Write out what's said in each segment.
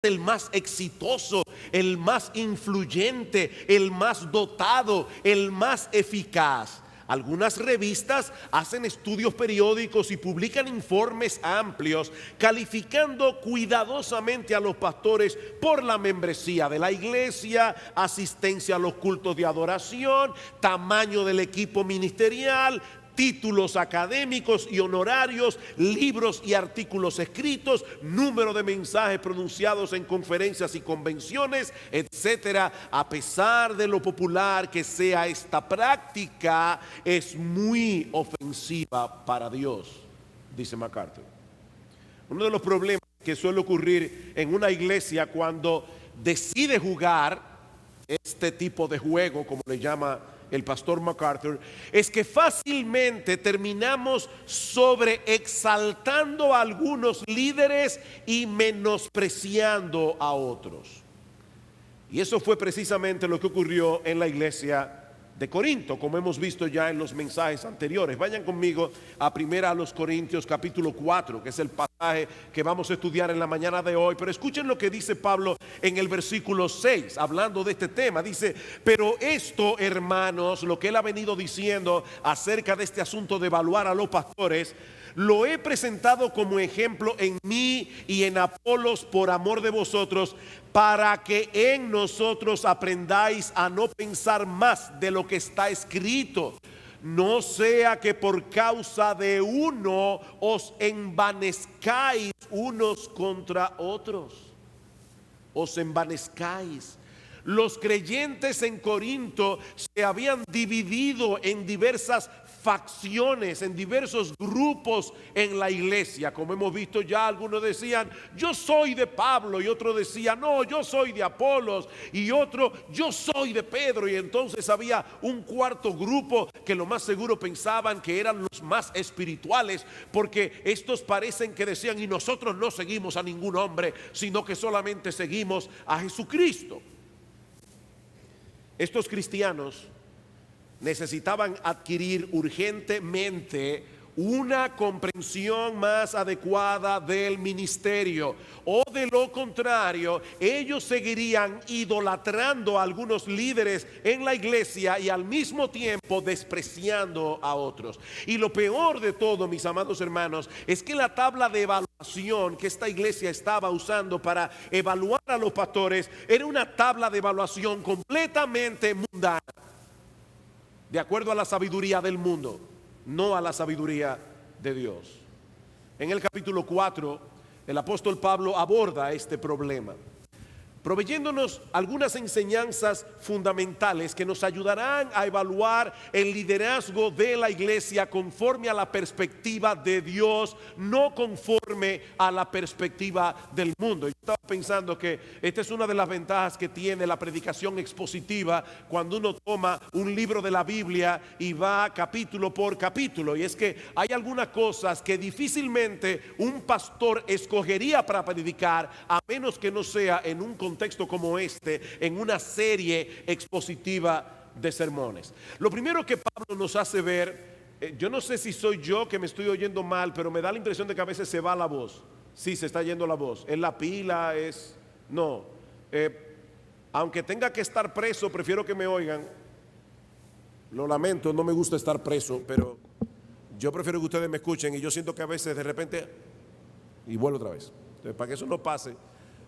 el más exitoso, el más influyente, el más dotado, el más eficaz. Algunas revistas hacen estudios periódicos y publican informes amplios calificando cuidadosamente a los pastores por la membresía de la iglesia, asistencia a los cultos de adoración, tamaño del equipo ministerial, títulos académicos y honorarios, libros y artículos escritos, número de mensajes pronunciados en conferencias y convenciones, etcétera. A pesar de lo popular que sea esta práctica, es muy ofensiva para Dios, dice MacArthur. Uno de los problemas que suele ocurrir en una iglesia cuando decide jugar este tipo de juego, como le llama el pastor MacArthur, es que fácilmente terminamos sobreexaltando a algunos líderes y menospreciando a otros. Y eso fue precisamente lo que ocurrió en la iglesia de Corinto, como hemos visto ya en los mensajes anteriores. Vayan conmigo a 1 Corintios capítulo 4, que es el pasaje que vamos a estudiar en la mañana de hoy. Pero escuchen lo que dice Pablo en el versículo 6, hablando de este tema. Dice: pero esto, hermanos, lo que él ha venido diciendo acerca de este asunto de evaluar a los pastores, lo he presentado como ejemplo en mí y en Apolos por amor de vosotros, para que en nosotros aprendáis a no pensar más de lo que está escrito. No sea que por causa de uno os envanezcáis unos contra otros. Os envanezcáis. Los creyentes en Corinto se habían dividido en diversas facciones, en diversos grupos en la iglesia. Como hemos visto ya, algunos decían: yo soy de Pablo, y otro decía: no, yo soy de Apolos, y otro: yo soy de Pedro. Y entonces había un cuarto grupo que lo más seguro pensaban que eran los más espirituales, porque estos parecen que decían: y nosotros no seguimos a ningún hombre, sino que solamente seguimos a Jesucristo. Estos cristianos necesitaban adquirir urgentemente una comprensión más adecuada del ministerio, o de lo contrario ellos seguirían idolatrando a algunos líderes en la iglesia y al mismo tiempo despreciando a otros. Y lo peor de todo, mis amados hermanos, es que la tabla de evaluación que esta iglesia estaba usando para evaluar a los pastores era una tabla de evaluación completamente mundana, de acuerdo a la sabiduría del mundo, no a la sabiduría de Dios. En el capítulo 4, el apóstol Pablo aborda este problema, proveyéndonos algunas enseñanzas fundamentales que nos ayudarán a evaluar el liderazgo de la iglesia conforme a la perspectiva de Dios, no conforme a la perspectiva del mundo. Yo estaba pensando que esta es una de las ventajas que tiene la predicación expositiva cuando uno toma un libro de la Biblia y va capítulo por capítulo, y es que hay algunas cosas que difícilmente un pastor escogería para predicar, a menos que no sea en un contexto como este, en una serie expositiva de sermones. Lo primero que Pablo nos hace ver, yo no sé si soy yo que me estoy oyendo mal, pero me da la impresión de que a veces se va la voz. Sí, se está yendo la voz. ¿Es la pila? No. Aunque tenga que estar preso, prefiero que me oigan. Lo lamento, no me gusta estar preso, pero yo prefiero que ustedes me escuchen, y yo siento que a veces de repente, y vuelvo otra vez. Entonces, para que eso no pase,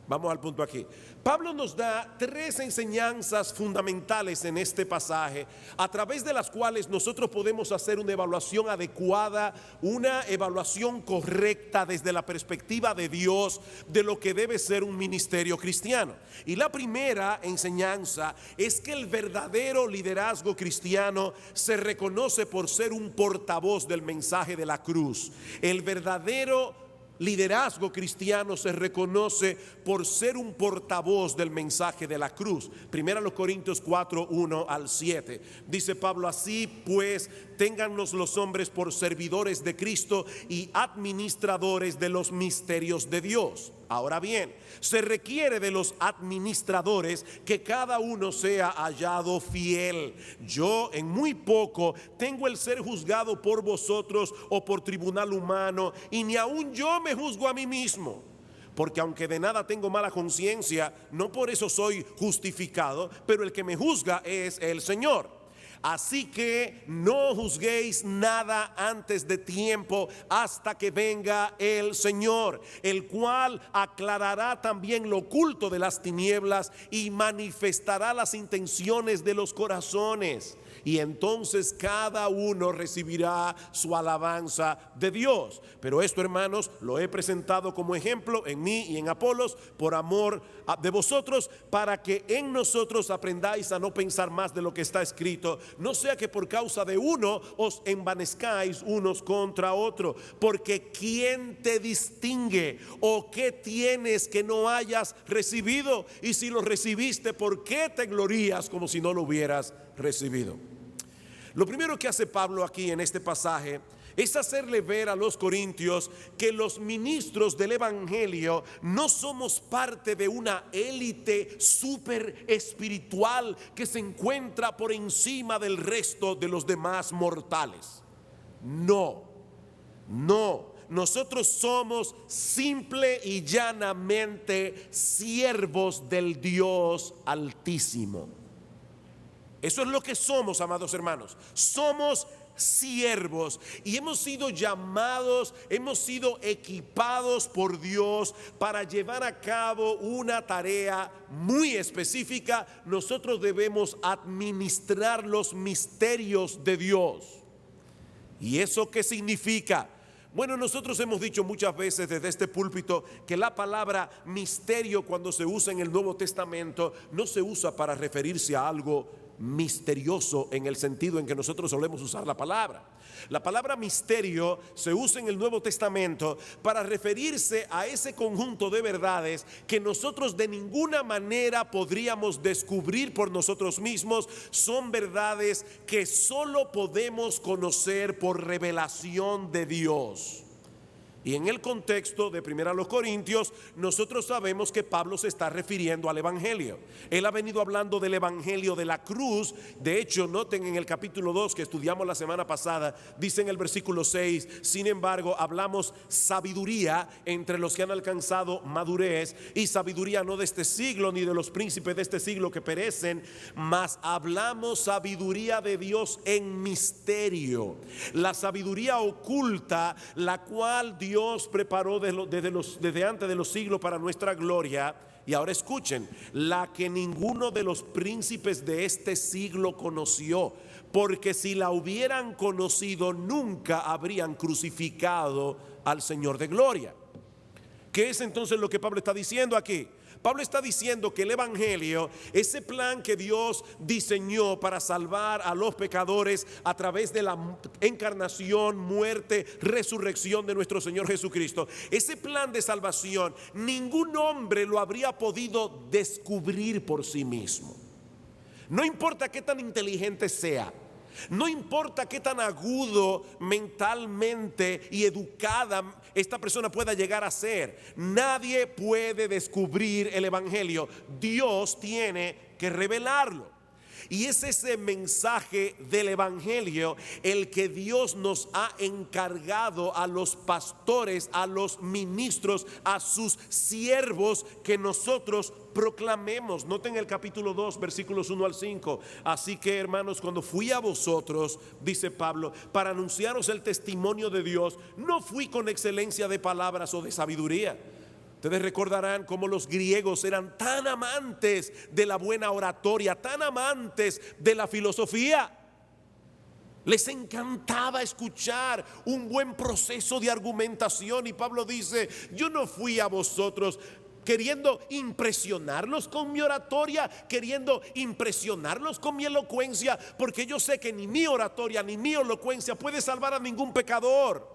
vamos al punto aquí. Pablo nos da tres enseñanzas fundamentales en este pasaje, a través de las cuales nosotros podemos hacer una evaluación adecuada, una evaluación correcta desde la perspectiva de Dios de lo que debe ser un ministerio cristiano. Y la primera enseñanza es que el verdadero liderazgo cristiano se reconoce por ser un portavoz del mensaje de la cruz. El verdadero liderazgo cristiano se reconoce por ser un portavoz del mensaje de la cruz. 1 Corintios 4, 1 al 7. Dice Pablo: así pues, téngannos los hombres por servidores de Cristo y administradores de los misterios de Dios. Ahora bien, se requiere de los administradores que cada uno sea hallado fiel. Yo en muy poco tengo el ser juzgado por vosotros o por tribunal humano, y ni aun yo me juzgo a mí mismo. Porque aunque de nada tengo mala conciencia, no por eso soy justificado, pero el que me juzga es el Señor. Así que no juzguéis nada antes de tiempo hasta que venga el Señor, el cual aclarará también lo oculto de las tinieblas y manifestará las intenciones de los corazones. Y entonces cada uno recibirá su alabanza de Dios. Pero esto, hermanos, lo he presentado como ejemplo en mí y en Apolos por amor de vosotros, para que en nosotros aprendáis a no pensar más de lo que está escrito, no sea que por causa de uno os envanezcáis unos contra otro. Porque ¿quién te distingue? ¿O qué tienes que no hayas recibido? Y si lo recibiste, ¿por qué te glorías como si no lo hubieras recibido? Lo primero que hace Pablo aquí en este pasaje es hacerle ver a los corintios que los ministros del evangelio no somos parte de una élite súper espiritual que se encuentra por encima del resto de los demás mortales. No, nosotros somos simple y llanamente siervos del Dios Altísimo. Eso es lo que somos, amados hermanos. Somos siervos y hemos sido llamados, hemos sido equipados por Dios para llevar a cabo una tarea muy específica. Nosotros debemos administrar los misterios de Dios. ¿Y eso qué significa? Bueno, nosotros hemos dicho muchas veces desde este púlpito que la palabra misterio, cuando se usa en el Nuevo Testamento, no se usa para referirse a algo misterioso en el sentido en que nosotros solemos usar la palabra. La palabra misterio se usa en el Nuevo Testamento para referirse a ese conjunto de verdades que nosotros de ninguna manera podríamos descubrir por nosotros mismos. Son verdades que solo podemos conocer por revelación de Dios. Y en el contexto de 1 Corintios, nosotros sabemos que Pablo se está refiriendo al evangelio. Él ha venido hablando del evangelio de la cruz. De hecho, noten en el capítulo 2 que estudiamos la semana pasada, dice en el versículo 6: sin embargo, hablamos sabiduría entre los que han alcanzado madurez, y sabiduría no de este siglo ni de los príncipes de este siglo que perecen, mas hablamos sabiduría de Dios en misterio, la sabiduría oculta, la cual Dios preparó desde antes de los siglos para nuestra gloria. Y ahora escuchen: la que ninguno de los príncipes de este siglo conoció, porque si la hubieran conocido nunca habrían crucificado al Señor de gloria. ¿Qué es entonces lo que Pablo está diciendo aquí? Pablo está diciendo que el evangelio, ese plan que Dios diseñó para salvar a los pecadores a través de la encarnación, muerte, resurrección de nuestro Señor Jesucristo, ese plan de salvación, ningún hombre lo habría podido descubrir por sí mismo. No importa qué tan inteligente sea, no importa qué tan agudo mentalmente y educada esta persona pueda llegar a ser, nadie puede descubrir el evangelio. Dios tiene que revelarlo. Y es ese mensaje del evangelio el que Dios nos ha encargado a los pastores, a los ministros, a sus siervos, que nosotros proclamemos. Noten el capítulo 2, versículos 1 al 5. Así que, hermanos, cuando fui a vosotros, dice Pablo, para anunciaros el testimonio de Dios, no fui con excelencia de palabras o de sabiduría. Ustedes recordarán cómo los griegos eran tan amantes de la buena oratoria, tan amantes de la filosofía. Les encantaba escuchar un buen proceso de argumentación. Y Pablo dice: yo no fui a vosotros queriendo impresionarlos con mi oratoria, queriendo impresionarlos con mi elocuencia, porque yo sé que ni mi oratoria ni mi elocuencia puede salvar a ningún pecador.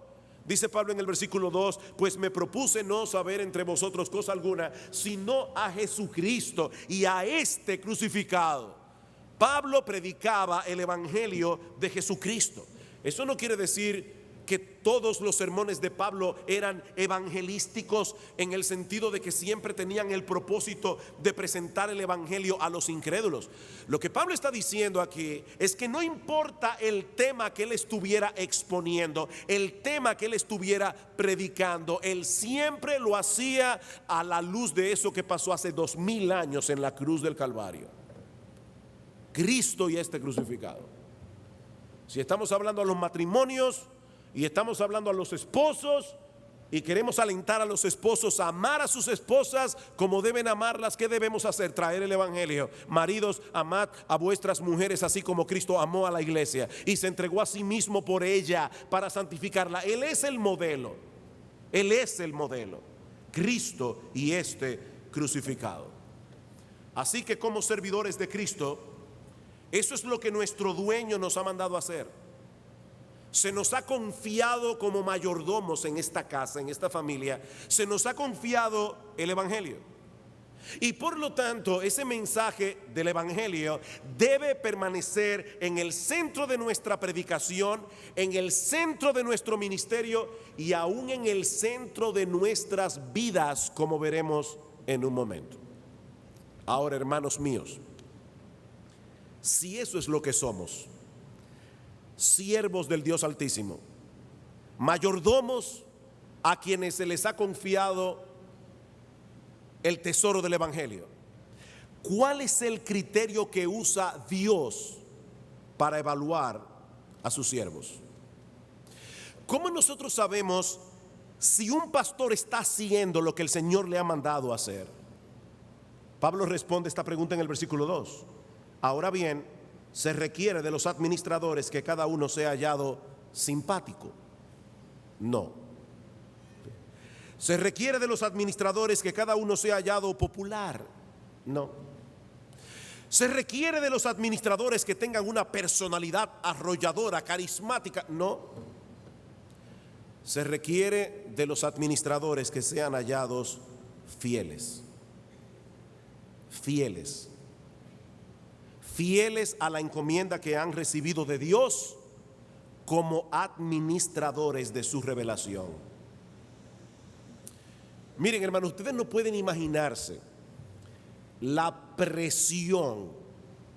Dice Pablo en el versículo 2: pues me propuse no saber entre vosotros cosa alguna, sino a Jesucristo y a este crucificado. Pablo predicaba el evangelio de Jesucristo. Eso no quiere decir que todos los sermones de Pablo eran evangelísticos en el sentido de que siempre tenían el propósito de presentar el evangelio a los incrédulos. Lo que Pablo está diciendo aquí es que no importa el tema que él estuviera exponiendo, el tema que él estuviera predicando, él siempre lo hacía a la luz de eso que pasó hace 2000 años en la cruz del Calvario. Cristo y este crucificado. Si estamos hablando a los matrimonios y estamos hablando a los esposos y queremos alentar a los esposos a amar a sus esposas como deben amarlas, ¿qué debemos hacer? Traer el evangelio. Maridos, amad a vuestras mujeres así como Cristo amó a la iglesia y se entregó a sí mismo por ella para santificarla. Él es el modelo. Él es el modelo. Cristo y este crucificado. Así que como servidores de Cristo, eso es lo que nuestro dueño nos ha mandado a hacer. Se nos ha confiado como mayordomos en esta casa, en esta familia, se nos ha confiado el evangelio. Y por lo tanto, ese mensaje del evangelio debe permanecer en el centro de nuestra predicación, en el centro de nuestro ministerio y aún en el centro de nuestras vidas, como veremos en un momento. Ahora, hermanos míos, si eso es lo que somos, siervos del Dios Altísimo, mayordomos a quienes se les ha confiado el tesoro del evangelio, ¿cuál es el criterio que usa Dios para evaluar a sus siervos? ¿Cómo nosotros sabemos si un pastor está haciendo lo que el Señor le ha mandado hacer? Pablo responde esta pregunta en el versículo 2. Ahora bien, se requiere de los administradores que cada uno sea hallado simpático. No. Se requiere de los administradores que cada uno sea hallado popular. No. Se requiere de los administradores que tengan una personalidad arrolladora, carismática. No. Se requiere de los administradores que sean hallados fieles. Fieles. Fieles a la encomienda que han recibido de Dios como administradores de su revelación. Miren, hermanos, ustedes no pueden imaginarse la presión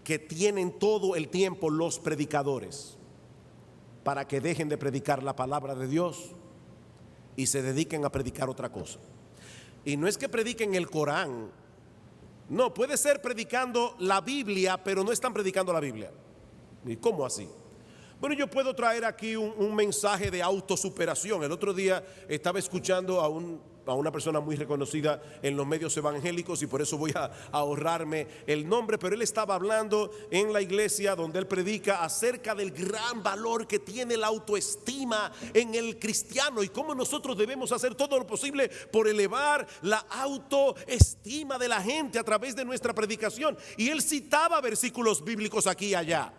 que tienen todo el tiempo los predicadores para que dejen de predicar la palabra de Dios y se dediquen a predicar otra cosa. Y no es que prediquen el Corán. No, puede ser predicando la Biblia, pero no están predicando la Biblia. ¿Y cómo así? Bueno, yo puedo traer aquí un mensaje de autosuperación. El otro día estaba escuchando a una persona muy reconocida en los medios evangélicos y por eso voy a ahorrarme el nombre, pero él estaba hablando en la iglesia donde él predica acerca del gran valor que tiene la autoestima en el cristiano y cómo nosotros debemos hacer todo lo posible por elevar la autoestima de la gente a través de nuestra predicación. Y él citaba versículos bíblicos aquí y allá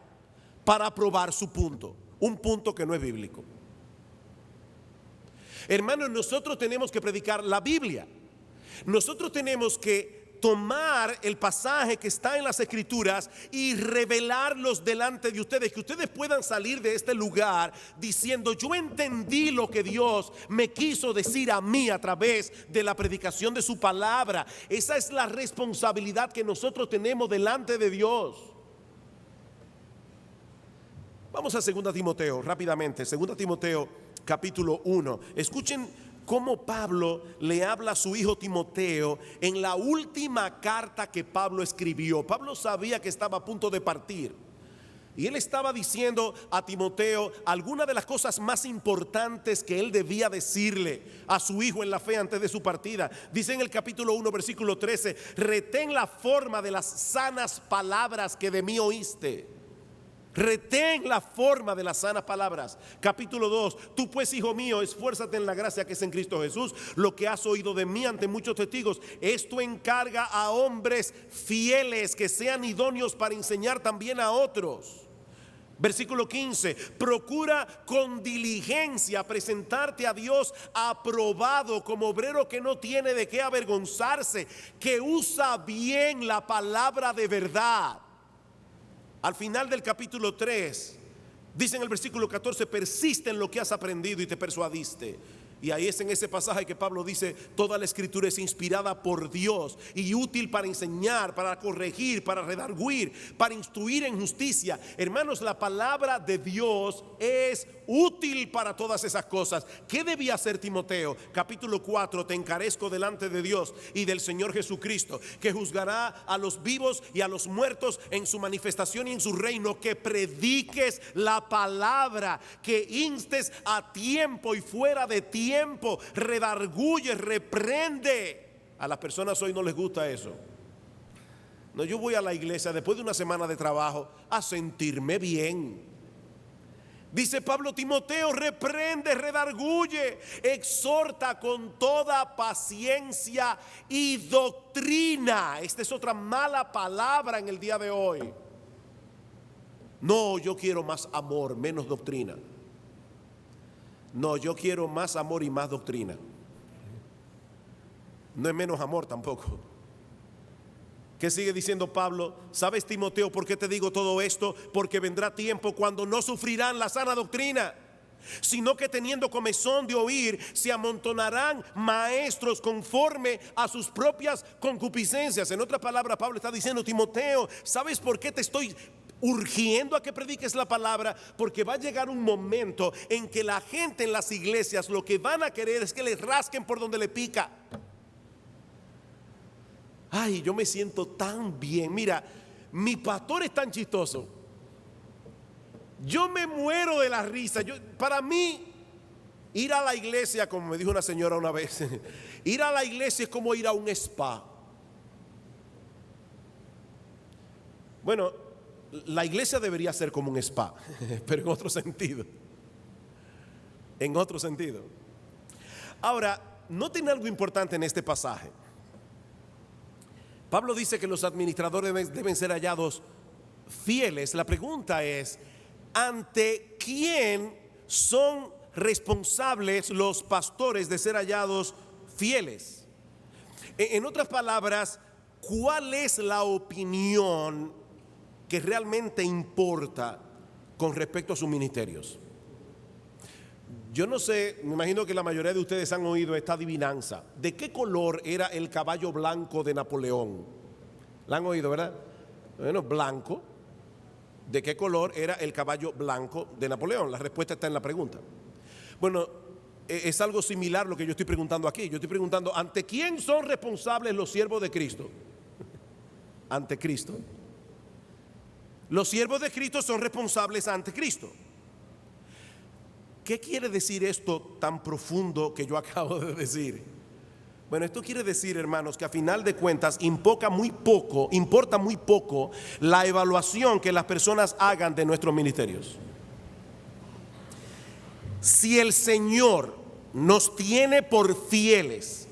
para probar su punto, un punto que no es bíblico. Hermanos, nosotros tenemos que predicar la Biblia. Nosotros tenemos que tomar el pasaje que está en las Escrituras y revelarlos delante de ustedes, que ustedes puedan salir de este lugar diciendo: yo entendí lo que Dios me quiso decir a mí a través de la predicación de su palabra. Esa es la responsabilidad que nosotros tenemos delante de Dios. Vamos a 2 Timoteo rápidamente. 2 Timoteo capítulo 1. Escuchen cómo Pablo le habla a su hijo Timoteo en la última carta que Pablo escribió. Pablo sabía que estaba a punto de partir y él estaba diciendo a Timoteo algunas de las cosas más importantes que él debía decirle a su hijo en la fe antes de su partida. Dice en el capítulo 1 versículo 13: retén la forma de las sanas palabras que de mí oíste. Retén la forma de las sanas palabras. Capítulo 2: tú pues, hijo mío, esfuérzate en la gracia que es en Cristo Jesús. Lo que has oído de mí ante muchos testigos, esto encarga a hombres fieles que sean idóneos para enseñar también a otros. Versículo 15: procura con diligencia presentarte a Dios aprobado como obrero que no tiene de qué avergonzarse, que usa bien la palabra de verdad. Al final del capítulo 3, Dice en el versículo 14, persiste en lo que has aprendido y te persuadiste. Y ahí es en ese pasaje que Pablo dice, toda la escritura es inspirada por Dios y útil para enseñar, para corregir, para redarguir, para instruir en justicia. Hermanos, la palabra de Dios es útil para todas esas cosas. ¿Qué debía hacer Timoteo? Capítulo 4, te encarezco delante de Dios y del Señor Jesucristo, que juzgará a los vivos y a los muertos en su manifestación y en su reino, que prediques la palabra, que instes a tiempo y fuera de tiempo, redarguye, reprende. A las personas hoy no les gusta eso. No, yo voy a la iglesia después de una semana de trabajo a sentirme bien. Dice Pablo, Timoteo, reprende, redarguye, exhorta con toda paciencia y doctrina. Esta es otra mala palabra en el día de hoy. No, yo quiero más amor, menos doctrina. No, yo quiero más amor y más doctrina. No es menos amor tampoco. ¿Qué sigue diciendo Pablo? ¿Sabes, Timoteo, por qué te digo todo esto? Porque vendrá tiempo cuando no sufrirán la sana doctrina, sino que teniendo comezón de oír, se amontonarán maestros conforme a sus propias concupiscencias. En otras palabras, Pablo está diciendo, Timoteo, ¿sabes por qué te estoy urgiendo a que prediques la palabra? Porque va a llegar un momento en que la gente en las iglesias lo que van a querer es que les rasquen por donde le pica. Ay, yo me siento tan bien. Mira, mi pastor es tan chistoso. Yo me muero de la risa. Para mí, ir a la iglesia, como me dijo una señora una vez, ir a la iglesia es como ir a un spa. Bueno, la iglesia debería ser como un spa, pero en otro sentido. En otro sentido. Ahora, noten algo importante en este pasaje. Pablo dice que los administradores deben ser hallados fieles. La pregunta es, ¿ante quién son responsables los pastores de ser hallados fieles? En otras palabras, ¿cuál es la opinión que realmente importa con respecto a sus ministerios? Yo no sé, me imagino que la mayoría de ustedes han oído esta adivinanza. ¿De qué color era el caballo blanco de Napoleón? ¿La han oído, verdad? Bueno, blanco. ¿De qué color era el caballo blanco de Napoleón? La respuesta está en la pregunta. Bueno, es algo similar lo que yo estoy preguntando aquí. Yo estoy preguntando, ¿ante quién son responsables los siervos de Cristo? Ante Cristo. Los siervos de Cristo son responsables ante Cristo. ¿Qué quiere decir esto tan profundo que yo acabo de decir? Bueno, esto quiere decir, hermanos, que a final de cuentas importa muy poco la evaluación que las personas hagan de nuestros ministerios. Si el Señor nos tiene por fieles,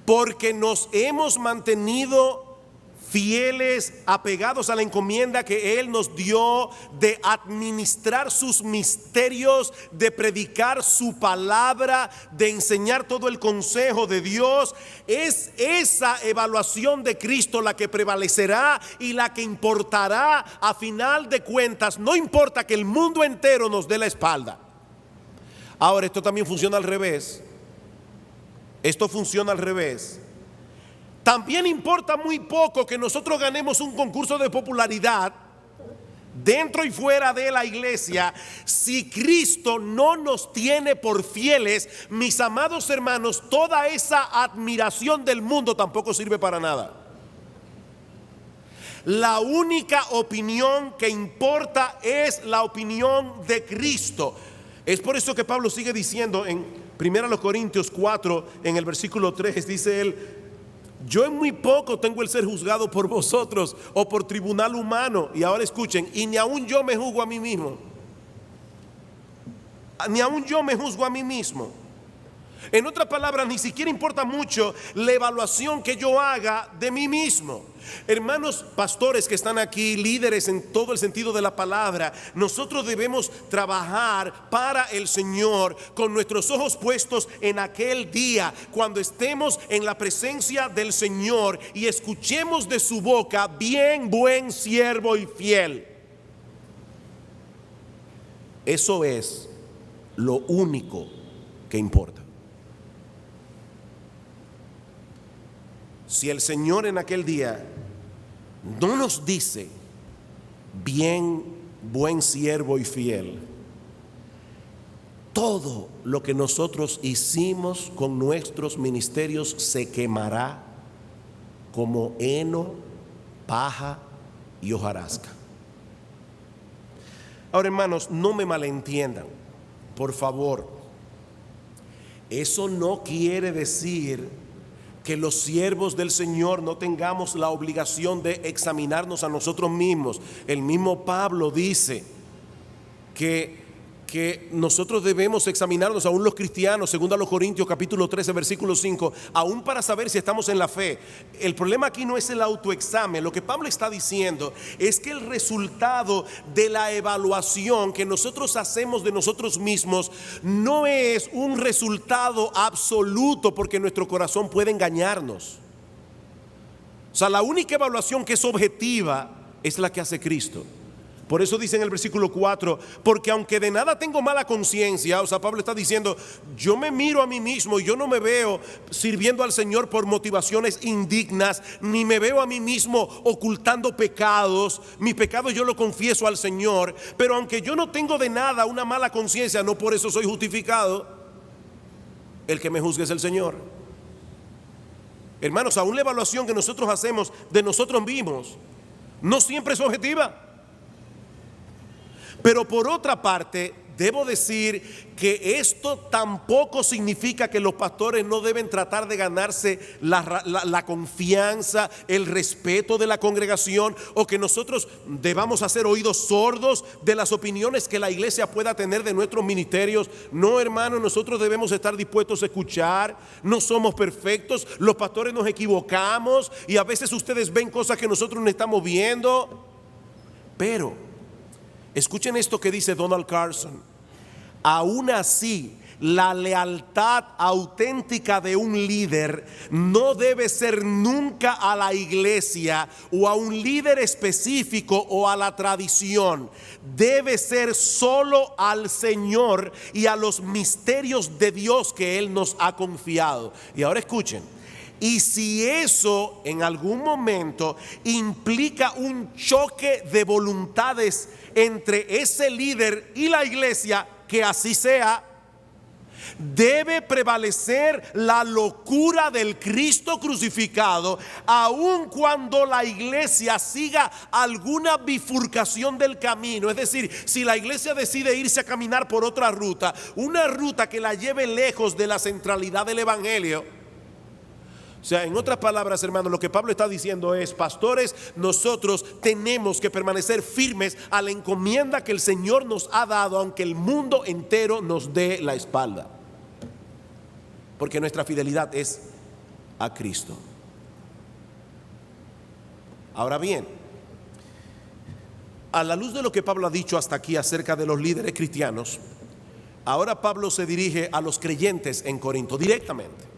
porque nos hemos mantenido fieles, apegados a la encomienda que Él nos dio de administrar sus misterios, de predicar su palabra, de enseñar todo el consejo de Dios, es esa evaluación de Cristo la que prevalecerá y la que importará a final de cuentas. No importa que el mundo entero nos dé la espalda. Ahora, esto también funciona al revés. Esto funciona al revés. También importa muy poco que nosotros ganemos un concurso de popularidad dentro y fuera de la iglesia si Cristo no nos tiene por fieles. Mis amados hermanos, toda esa admiración del mundo tampoco sirve para nada. La única opinión que importa es la opinión de Cristo. Es por eso que Pablo sigue diciendo en 1 Corintios 4, en el versículo 3, dice él: yo en muy poco tengo el ser juzgado por vosotros o por tribunal humano. Y ahora escuchen, y ni aún yo me juzgo a mí mismo. Ni aún yo me juzgo a mí mismo. En otras palabras, ni siquiera importa mucho la evaluación que yo haga de mí mismo. Hermanos pastores que están aquí, líderes en todo el sentido de la palabra, nosotros debemos trabajar para el Señor con nuestros ojos puestos en aquel día, cuando estemos en la presencia del Señor y escuchemos de su boca: bien, buen siervo y fiel. Eso es lo único que importa. Si el Señor en aquel día no nos dice, bien, buen siervo y fiel, todo lo que nosotros hicimos con nuestros ministerios se quemará como heno, paja y hojarasca. Ahora, hermanos, no me malentiendan, por favor. Eso no quiere decir que los siervos del Señor no tengamos la obligación de examinarnos a nosotros mismos. El mismo Pablo dice que nosotros debemos examinarnos, aún los cristianos, según a los Corintios capítulo 13 versículo 5, aún para saber si estamos en la fe. El problema aquí no es el autoexamen. Lo que Pablo está diciendo es que el resultado de la evaluación que nosotros hacemos de nosotros mismos no es un resultado absoluto, porque nuestro corazón puede engañarnos. O sea, la única evaluación que es objetiva es la que hace Cristo. Por eso dice en el versículo 4, porque aunque de nada tengo mala conciencia, o sea, Pablo está diciendo, yo me miro a mí mismo y yo no me veo sirviendo al Señor por motivaciones indignas, ni me veo a mí mismo ocultando pecados. Mis pecados yo lo confieso al Señor, pero aunque yo no tengo de nada una mala conciencia, no por eso soy justificado. El que me juzgue es el Señor. Hermanos, aún la evaluación que nosotros hacemos de nosotros mismos no siempre es objetiva. Pero por otra parte, debo decir que esto tampoco significa que los pastores no deben tratar de ganarse la confianza, el respeto de la congregación, o que nosotros debamos hacer oídos sordos de las opiniones que la iglesia pueda tener de nuestros ministerios. No, hermano, nosotros debemos estar dispuestos a escuchar. No somos perfectos, los pastores nos equivocamos y a veces ustedes ven cosas que nosotros no estamos viendo. Pero escuchen esto que dice Donald Carson: aún así, la lealtad auténtica de un líder no debe ser nunca a la iglesia o a un líder específico o a la tradición. Debe ser solo al Señor y a los misterios de Dios que Él nos ha confiado. Y ahora escuchen. Y si eso en algún momento implica un choque de voluntades entre ese líder y la iglesia, que así sea. Debe prevalecer la locura del Cristo crucificado, aun cuando la iglesia siga alguna bifurcación del camino. Es decir, si la iglesia decide irse a caminar por otra ruta, una ruta que la lleve lejos de la centralidad del evangelio. O sea, en otras palabras, hermanos, lo que Pablo está diciendo es: pastores, nosotros tenemos que permanecer firmes a la encomienda que el Señor nos ha dado, aunque el mundo entero nos dé la espalda, porque nuestra fidelidad es a Cristo. Ahora bien, a la luz de lo que Pablo ha dicho hasta aquí acerca de los líderes cristianos, ahora Pablo se dirige a los creyentes en Corinto directamente,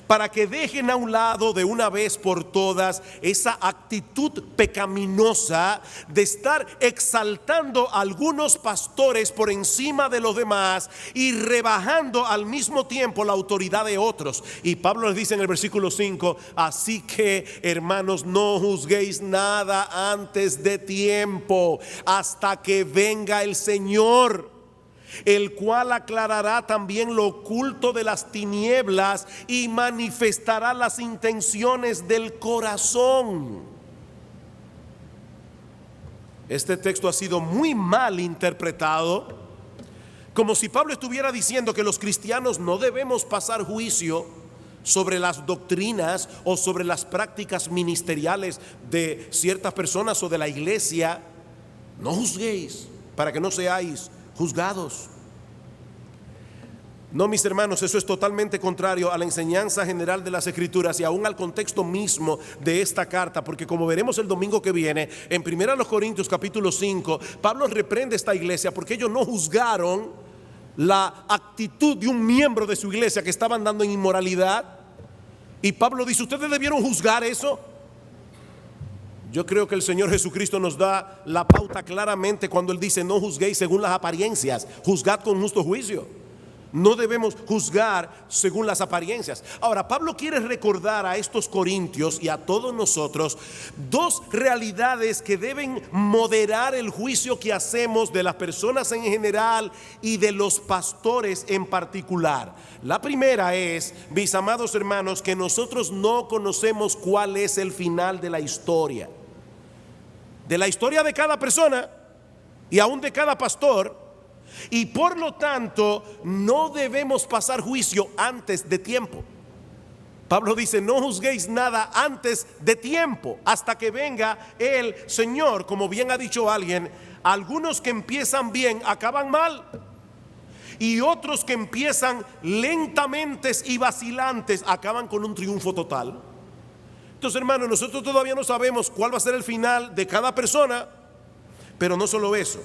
para que dejen a un lado de una vez por todas esa actitud pecaminosa de estar exaltando a algunos pastores por encima de los demás y rebajando al mismo tiempo la autoridad de otros. Y Pablo les dice en el versículo 5: así que, hermanos, no juzguéis nada antes de tiempo, hasta que venga el Señor, el cual aclarará también lo oculto de las tinieblas y manifestará las intenciones del corazón. Este texto ha sido muy mal interpretado, como si Pablo estuviera diciendo que los cristianos no debemos pasar juicio sobre las doctrinas o sobre las prácticas ministeriales de ciertas personas o de la iglesia. No juzguéis para que no seáis juzgados. No, mis hermanos, eso es totalmente contrario a la enseñanza general de las Escrituras y aún al contexto mismo de esta carta, porque como veremos el domingo que viene, en 1 Corintios capítulo 5, Pablo reprende a esta iglesia porque ellos no juzgaron la actitud de un miembro de su iglesia que estaba andando en inmoralidad. Y Pablo dice: ¿ustedes debieron juzgar eso? Yo creo que el Señor Jesucristo nos da la pauta claramente cuando Él dice: no juzguéis según las apariencias, juzgad con justo juicio. No debemos juzgar según las apariencias. Ahora, Pablo quiere recordar a estos corintios y a todos nosotros dos realidades que deben moderar el juicio que hacemos de las personas en general y de los pastores en particular. La primera es, mis amados hermanos, que nosotros no conocemos cuál es el final de la historia. De la historia de cada persona y aún de cada pastor. Y por lo tanto no debemos pasar juicio antes de tiempo. Pablo dice: no juzguéis nada antes de tiempo, hasta que venga el Señor. Como bien ha dicho alguien, algunos que empiezan bien acaban mal, y otros que empiezan lentamente y vacilantes acaban con un triunfo total. Entonces, hermanos, nosotros todavía no sabemos cuál va a ser el final de cada persona. Pero no solo eso,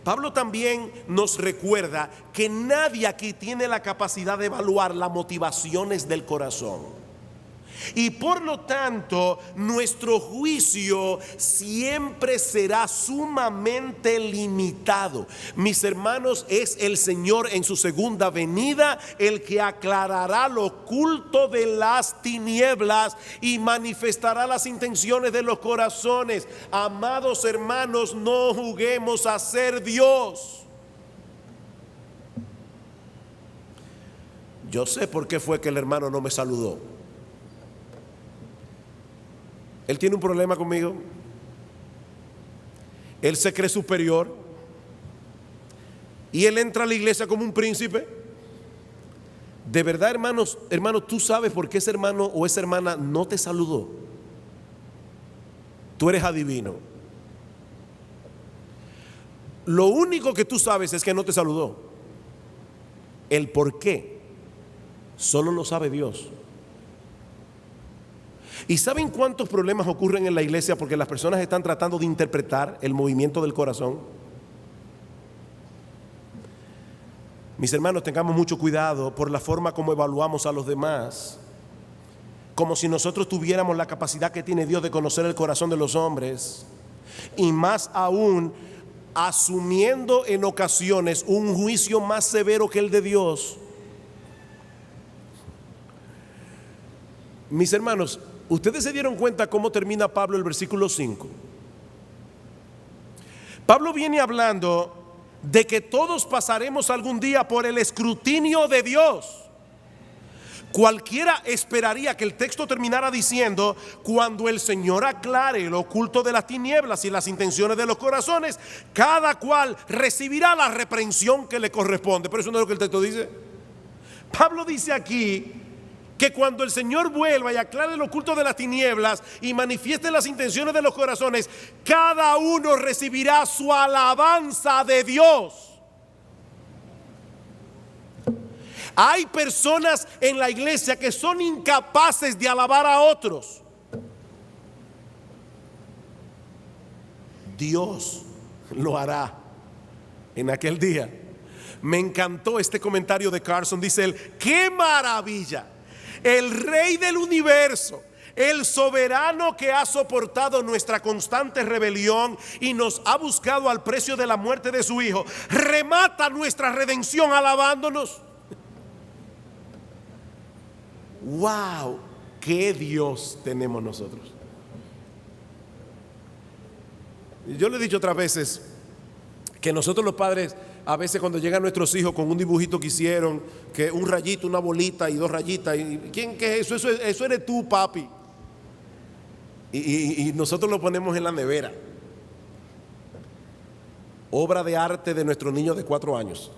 Pablo también nos recuerda que nadie aquí tiene la capacidad de evaluar las motivaciones del corazón. Y por lo tanto, nuestro juicio siempre será sumamente limitado. Mis hermanos, es el Señor en su segunda venida el que aclarará lo oculto de las tinieblas y manifestará las intenciones de los corazones. Amados hermanos, no juguemos a ser Dios. Yo sé por qué fue que el hermano no me saludó. Él tiene un problema conmigo. Él se cree superior y él entra a la iglesia como un príncipe. De verdad, hermanos, tú sabes por qué ese hermano o esa hermana no te saludó. Tú eres adivino. Lo único que tú sabes es que no te saludó. El por qué solo lo sabe Dios. ¿Y saben cuántos problemas ocurren en la iglesia porque las personas están tratando de interpretar el movimiento del corazón? Mis hermanos, tengamos mucho cuidado por la forma como evaluamos a los demás, como si nosotros tuviéramos la capacidad que tiene Dios de conocer el corazón de los hombres, y más aún asumiendo en ocasiones un juicio más severo que el de Dios. Mis hermanos, ¿ustedes se dieron cuenta cómo termina Pablo el versículo 5? Pablo viene hablando de que todos pasaremos algún día por el escrutinio de Dios. Cualquiera esperaría que el texto terminara diciendo: cuando el Señor aclare lo oculto de las tinieblas y las intenciones de los corazones, cada cual recibirá la reprensión que le corresponde. Pero eso no es lo que el texto dice. Pablo dice aquí que cuando el Señor vuelva y aclare el oculto de las tinieblas y manifieste las intenciones de los corazones, cada uno recibirá su alabanza de Dios. Hay personas en la iglesia que son incapaces de alabar a otros. Dios lo hará en aquel día. Me encantó este comentario de Carson. Dice él: ¡qué maravilla! El Rey del universo, el soberano que ha soportado nuestra constante rebelión y nos ha buscado al precio de la muerte de su Hijo, remata nuestra redención alabándonos. ¡Wow! ¡Qué Dios tenemos nosotros! Yo le he dicho otras veces que nosotros los padres, a veces cuando llegan nuestros hijos con un dibujito que hicieron, que un rayito, una bolita y dos rayitas, y ¿quién qué es eso? Eso eres tú, papi. Y nosotros lo ponemos en la nevera. Obra de arte de nuestro niño de 4 años.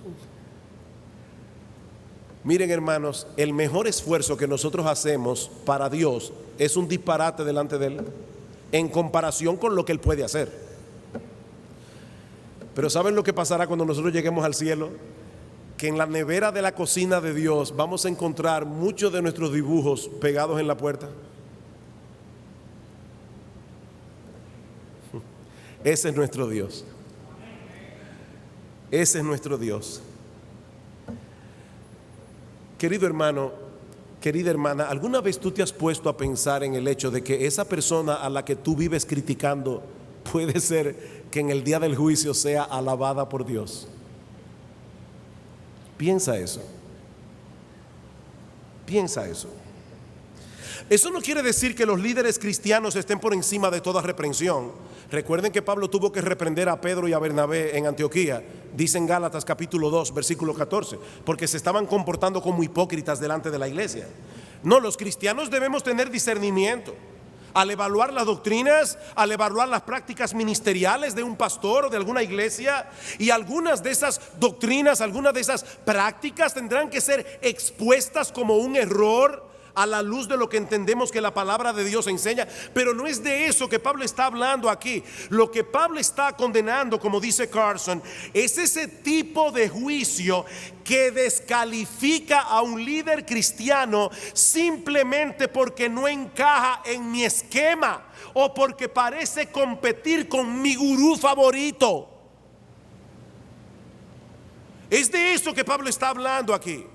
Miren, hermanos, el mejor esfuerzo que nosotros hacemos para Dios es un disparate delante de Él en comparación con lo que Él puede hacer. Pero ¿saben lo que pasará cuando nosotros lleguemos al cielo? Que en la nevera de la cocina de Dios vamos a encontrar muchos de nuestros dibujos pegados en la puerta. Ese es nuestro Dios. Ese es nuestro Dios. Querido hermano, Querida hermana, ¿alguna vez tú te has puesto a pensar en el hecho de que esa persona a la que tú vives criticando puede ser que en el día del juicio sea alabada por Dios? Piensa eso. Piensa eso. Eso no quiere decir que los líderes cristianos estén por encima de toda reprensión. Recuerden que Pablo tuvo que reprender a Pedro y a Bernabé en Antioquía, dice en Gálatas capítulo 2 versículo 14, porque se estaban comportando como hipócritas delante de la iglesia. No, los cristianos debemos tener discernimiento al evaluar las doctrinas, al evaluar las prácticas ministeriales de un pastor o de alguna iglesia. Y algunas de esas doctrinas, algunas de esas prácticas tendrán que ser expuestas como un error a la luz de lo que entendemos que la palabra de Dios enseña. Pero no es de eso que Pablo está hablando aquí. Lo que Pablo está condenando, como dice Carson, es ese tipo de juicio que descalifica a un líder cristiano simplemente porque no encaja en mi esquema o porque parece competir con mi gurú favorito. Es de eso que Pablo está hablando aquí.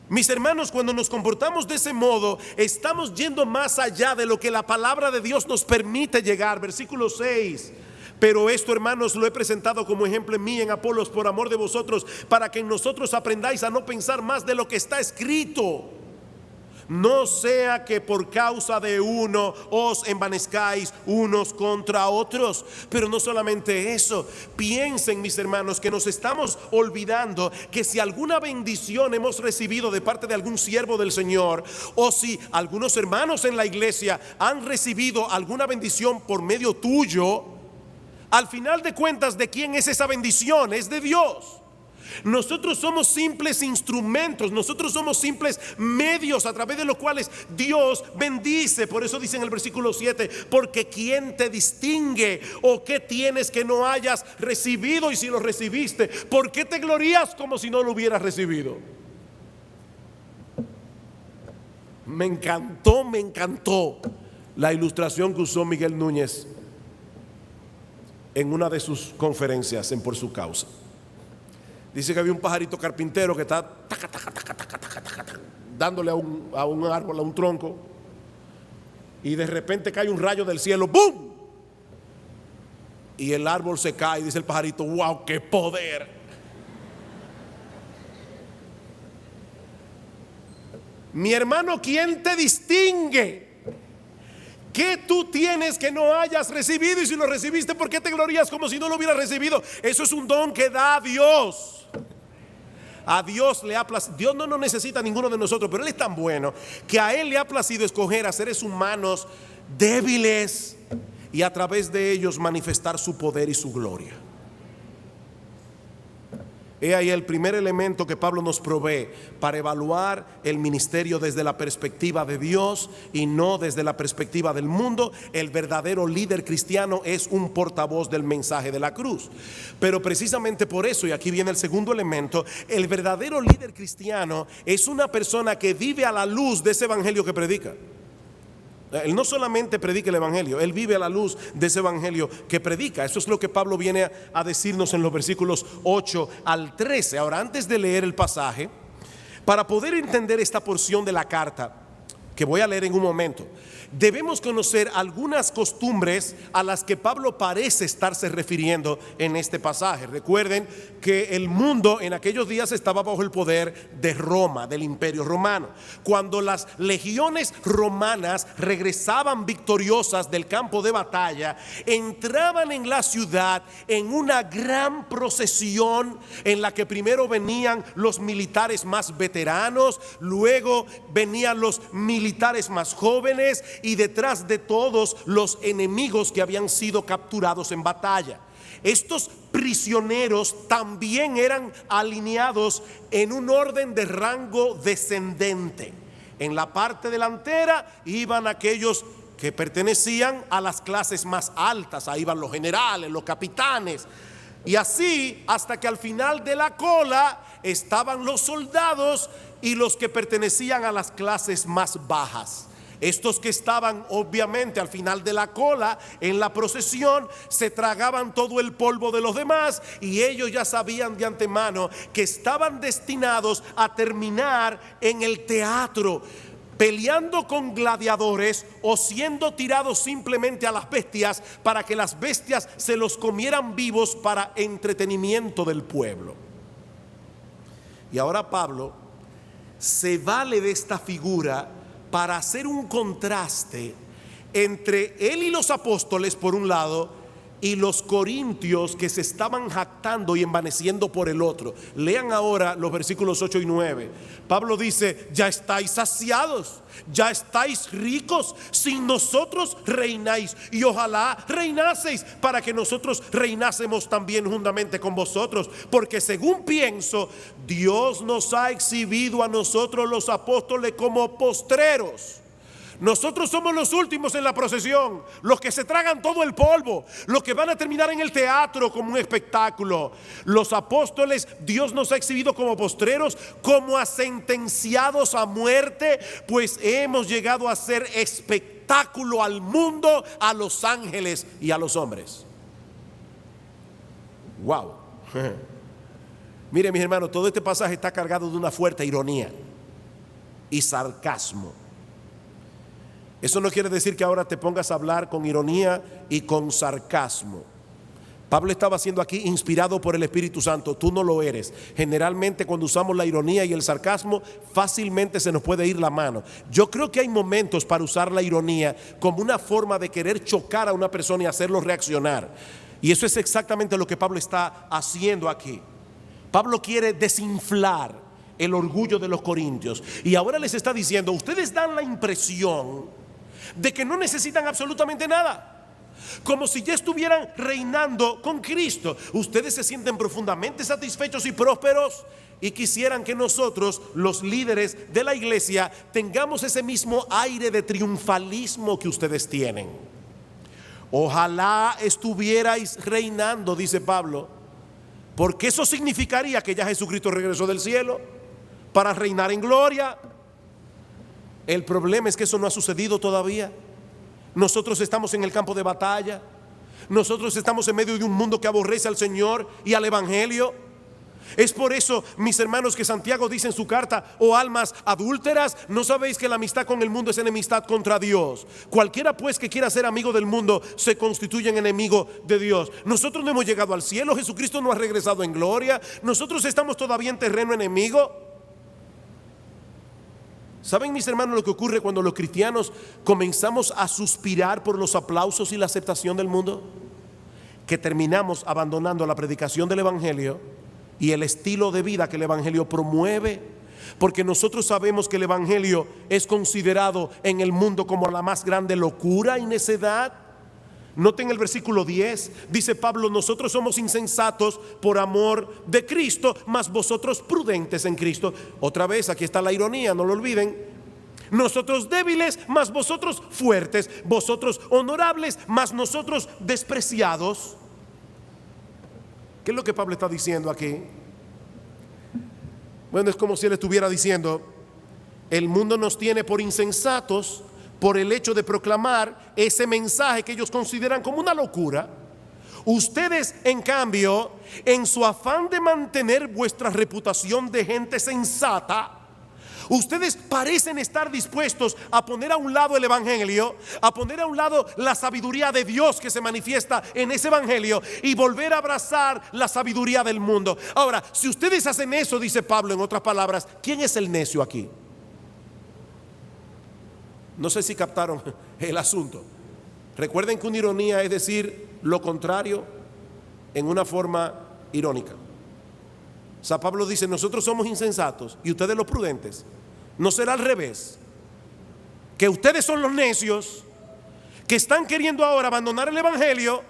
Mis hermanos, cuando nos comportamos de ese modo, estamos yendo más allá de lo que la palabra de Dios nos permite llegar. Versículo 6. Pero esto, hermanos, lo he presentado como ejemplo en mí, en Apolos, por amor de vosotros, para que en nosotros aprendáis a no pensar más de lo que está escrito. No sea que por causa de uno os envanezcáis unos contra otros. Pero no solamente eso, piensen, mis hermanos, que nos estamos olvidando que si alguna bendición hemos recibido de parte de algún siervo del Señor, o si algunos hermanos en la iglesia han recibido alguna bendición por medio tuyo, al final de cuentas, ¿de quién es esa bendición? Es de Dios. Nosotros somos simples instrumentos, nosotros somos simples medios a través de los cuales Dios bendice. Por eso dice en el versículo 7, porque ¿quién te distingue? ¿O qué tienes que no hayas recibido? Y si lo recibiste, ¿por qué te glorías como si no lo hubieras recibido? Me encantó la ilustración que usó Miguel Núñez en una de sus conferencias en Por Su Causa. Dice que había un pajarito carpintero que está dándole a un árbol, a un tronco, y de repente cae un rayo del cielo, ¡boom! Y el árbol se cae y dice el pajarito, ¡wow, qué poder! Mi hermano, ¿quién te distingue? ¿Qué tú tienes que no hayas recibido? Y si lo recibiste, ¿por qué te glorías como si no lo hubieras recibido? Eso es un don que da Dios. A Dios le ha placido. Dios no nos necesita a ninguno de nosotros, pero Él es tan bueno que a Él le ha placido escoger a seres humanos débiles y a través de ellos manifestar su poder y su gloria. He ahí el primer elemento que Pablo nos provee para evaluar el ministerio desde la perspectiva de Dios y no desde la perspectiva del mundo. El verdadero líder cristiano es un portavoz del mensaje de la cruz. Pero precisamente por eso, y aquí viene el segundo elemento, el verdadero líder cristiano es una persona que vive a la luz de ese evangelio que predica. Él no solamente predica el evangelio, él vive a la luz de ese evangelio que predica. Eso es lo que Pablo viene a decirnos en los versículos 8 al 13. Ahora, antes de leer el pasaje, para poder entender esta porción de la carta que voy a leer en un momento, debemos conocer algunas costumbres a las que Pablo parece estarse refiriendo en este pasaje. Recuerden que el mundo en aquellos días estaba bajo el poder de Roma, del Imperio Romano. Cuando las legiones romanas regresaban victoriosas del campo de batalla, entraban en la ciudad en una gran procesión en la que primero venían los militares más veteranos, luego venían los militares más jóvenes y detrás de todos los enemigos que habían sido capturados en batalla. Estos prisioneros también eran alineados en un orden de rango descendente. En la parte delantera iban aquellos que pertenecían a las clases más altas, ahí iban los generales, los capitanes, y así hasta que al final de la cola estaban los soldados y los que pertenecían a las clases más bajas. Estos que estaban obviamente al final de la cola en la procesión se tragaban todo el polvo de los demás, y ellos ya sabían de antemano que estaban destinados a terminar en el teatro, peleando con gladiadores o siendo tirados simplemente a las bestias para que las bestias se los comieran vivos para entretenimiento del pueblo. Y ahora Pablo se vale de esta figura para hacer un contraste entre él y los apóstoles por un lado, y los corintios que se estaban jactando y envaneciendo por el otro. Lean ahora los versículos 8 y 9. Pablo dice: ya estáis saciados, ya estáis ricos, sin nosotros reináis, y ojalá reinaseis para que nosotros reinásemos también juntamente con vosotros, porque según pienso, Dios nos ha exhibido a nosotros los apóstoles como postreros. Nosotros somos los últimos en la procesión, los que se tragan todo el polvo, los que van a terminar en el teatro como un espectáculo. Los apóstoles, Dios nos ha exhibido como postreros, como a sentenciados a muerte, pues hemos llegado a ser espectáculo al mundo, a los ángeles y a los hombres. Wow. Mire, mis hermanos, todo este pasaje está cargado de una fuerte ironía y sarcasmo. Eso no quiere decir que ahora te pongas a hablar con ironía y con sarcasmo. Pablo estaba siendo aquí inspirado por el Espíritu Santo. Tú no lo eres. Generalmente cuando usamos la ironía y el sarcasmo, fácilmente se nos puede ir la mano. Yo creo que hay momentos para usar la ironía como una forma de querer chocar a una persona y hacerlo reaccionar. Y eso es exactamente lo que Pablo está haciendo aquí. Pablo quiere desinflar el orgullo de los corintios. Y ahora les está diciendo: ustedes dan la impresión de que no necesitan absolutamente nada, como si ya estuvieran reinando con Cristo. Ustedes se sienten profundamente satisfechos y prósperos y quisieran que nosotros, los líderes de la iglesia, tengamos ese mismo aire de triunfalismo que ustedes tienen. Ojalá estuvierais reinando, dice Pablo, porque eso significaría que ya Jesucristo regresó del cielo para reinar en gloria. El problema es que eso no ha sucedido todavía. Nosotros estamos en el campo de batalla. Nosotros estamos en medio de un mundo que aborrece al Señor y al Evangelio. Es por eso, mis hermanos, que Santiago dice en su carta: oh almas adúlteras, ¿no sabéis que la amistad con el mundo es enemistad contra Dios? Cualquiera pues que quiera ser amigo del mundo se constituye en enemigo de Dios. Nosotros no hemos llegado al cielo, Jesucristo no ha regresado en gloria, nosotros estamos todavía en terreno enemigo. ¿Saben, mis hermanos, lo que ocurre cuando los cristianos comenzamos a suspirar por los aplausos y la aceptación del mundo? Que terminamos abandonando la predicación del Evangelio y el estilo de vida que el Evangelio promueve, porque nosotros sabemos que el Evangelio es considerado en el mundo como la más grande locura y necedad. Noten el versículo 10, dice Pablo: nosotros somos insensatos por amor de Cristo, mas vosotros prudentes en Cristo. Otra vez, aquí está la ironía, no lo olviden. Nosotros débiles, mas vosotros fuertes, vosotros honorables, mas nosotros despreciados. ¿Qué es lo que Pablo está diciendo aquí? Bueno, es como si él estuviera diciendo: el mundo nos tiene por insensatos por el hecho de proclamar ese mensaje que ellos consideran como una locura. Ustedes, en cambio, en su afán de mantener vuestra reputación de gente sensata, ustedes parecen estar dispuestos a poner a un lado el Evangelio, a poner a un lado la sabiduría de Dios que se manifiesta en ese Evangelio, y volver a abrazar la sabiduría del mundo. Ahora, si ustedes hacen eso, dice Pablo en otras palabras, ¿quién es el necio aquí? No sé si captaron el asunto. Recuerden que una ironía es decir lo contrario en una forma irónica. O sea, Pablo dice: nosotros somos insensatos y ustedes los prudentes. ¿No será al revés? Que ustedes son los necios que están queriendo ahora abandonar el Evangelio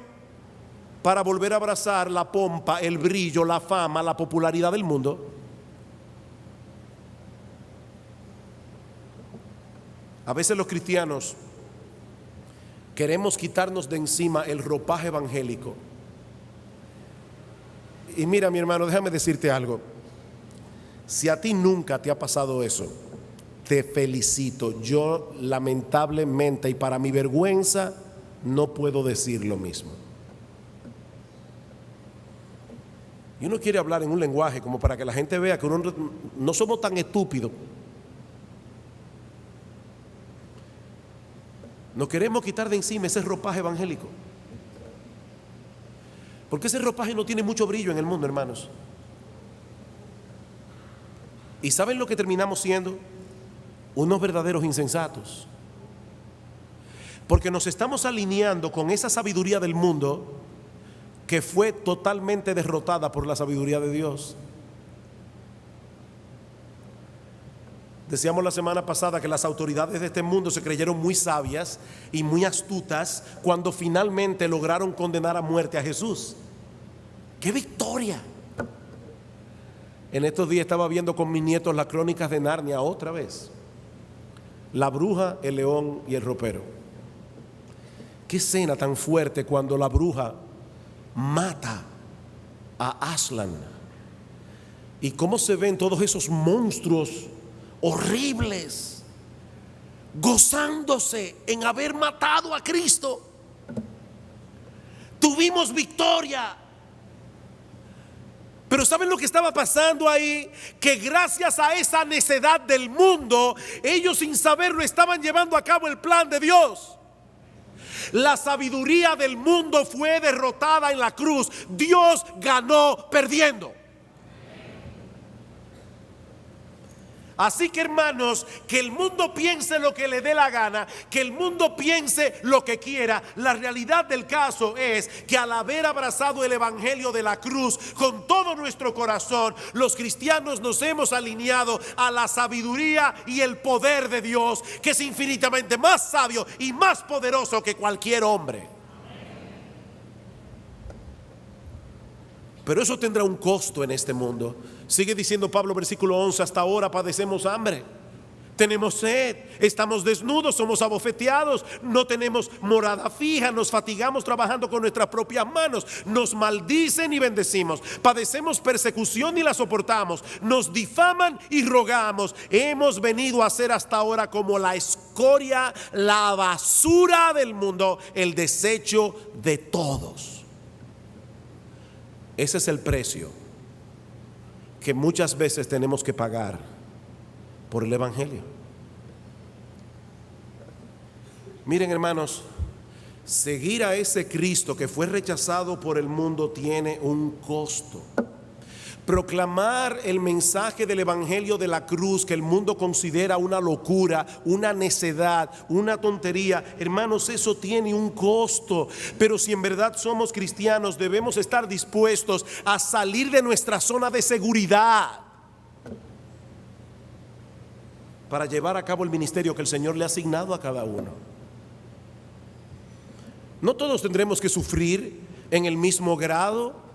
para volver a abrazar la pompa, el brillo, la fama, la popularidad del mundo. A veces los cristianos queremos quitarnos de encima el ropaje evangélico. Y mira, mi hermano, déjame decirte algo. Si a ti nunca te ha pasado eso, te felicito. Yo lamentablemente y para mi vergüenza no puedo decir lo mismo. Y uno quiere hablar en un lenguaje como para que la gente vea que uno no somos tan estúpidos. Nos queremos quitar de encima ese ropaje evangélico. Porque ese ropaje no tiene mucho brillo en el mundo, hermanos. ¿Y saben lo que terminamos siendo? Unos verdaderos insensatos. Porque nos estamos alineando con esa sabiduría del mundo que fue totalmente derrotada por la sabiduría de Dios. Decíamos la semana pasada que las autoridades de este mundo se creyeron muy sabias y muy astutas cuando finalmente lograron condenar a muerte a Jesús. ¡Qué victoria! En estos días estaba viendo con mis nietos las Crónicas de Narnia otra vez. La bruja, el león y el ropero. Qué escena tan fuerte cuando la bruja mata a Aslan. Y cómo se ven todos esos monstruos horribles gozándose en haber matado a Cristo. Tuvimos victoria. Pero ¿saben lo que estaba pasando ahí? Que gracias a esa necedad del mundo, ellos sin saberlo estaban llevando a cabo el plan de Dios. La sabiduría del mundo fue derrotada en la cruz. Dios ganó perdiendo. Así que, hermanos, que el mundo piense lo que le dé la gana, que el mundo piense lo que quiera. La realidad del caso es que al haber abrazado el evangelio de la cruz con todo nuestro corazón, los cristianos nos hemos alineado a la sabiduría y el poder de Dios, que es infinitamente más sabio y más poderoso que cualquier hombre. Pero eso tendrá un costo en este mundo. Sigue diciendo Pablo, versículo 11, hasta ahora padecemos hambre, tenemos sed, estamos desnudos, somos abofeteados, no tenemos morada fija, nos fatigamos trabajando con nuestras propias manos, nos maldicen y bendecimos, padecemos persecución y la soportamos, nos difaman y rogamos. Hemos venido a ser hasta ahora como la escoria, la basura del mundo, el desecho de todos. Ese es el precio que muchas veces tenemos que pagar por el evangelio. Miren, hermanos, seguir a ese Cristo que fue rechazado por el mundo tiene un costo. Proclamar el mensaje del evangelio de la cruz, que el mundo considera una locura, una necedad, una tontería, hermanos, eso tiene un costo. Pero si en verdad somos cristianos, debemos estar dispuestos a salir de nuestra zona de seguridad para llevar a cabo el ministerio que el Señor le ha asignado a cada uno. No todos tendremos que sufrir en el mismo grado.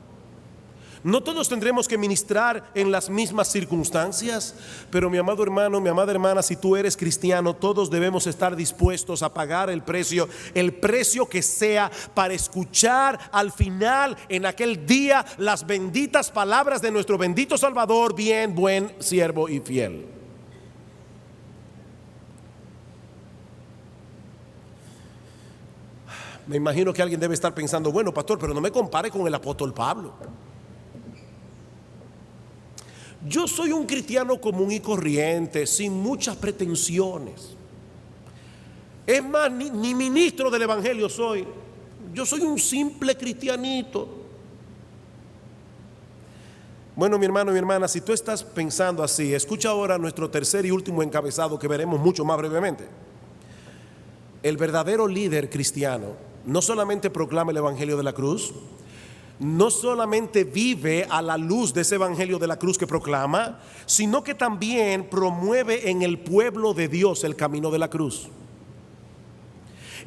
No todos tendremos que ministrar en las mismas circunstancias, pero mi amado hermano, mi amada hermana, si tú eres cristiano, todos debemos estar dispuestos a pagar el precio que sea, para escuchar al final, en aquel día, las benditas palabras de nuestro bendito Salvador: bien, buen siervo y fiel. Me imagino que alguien debe estar pensando: bueno, pastor, pero no me compare con el apóstol Pablo. Yo soy un cristiano común y corriente, sin muchas pretensiones. Es más, ni ministro del evangelio soy. Yo soy un simple cristianito. Bueno, mi hermano y mi hermana, si tú estás pensando así, escucha ahora nuestro tercer y último encabezado, que veremos mucho más brevemente. El verdadero líder cristiano no solamente proclama el evangelio de la cruz, no solamente vive a la luz de ese evangelio de la cruz que proclama, sino que también promueve en el pueblo de Dios el camino de la cruz.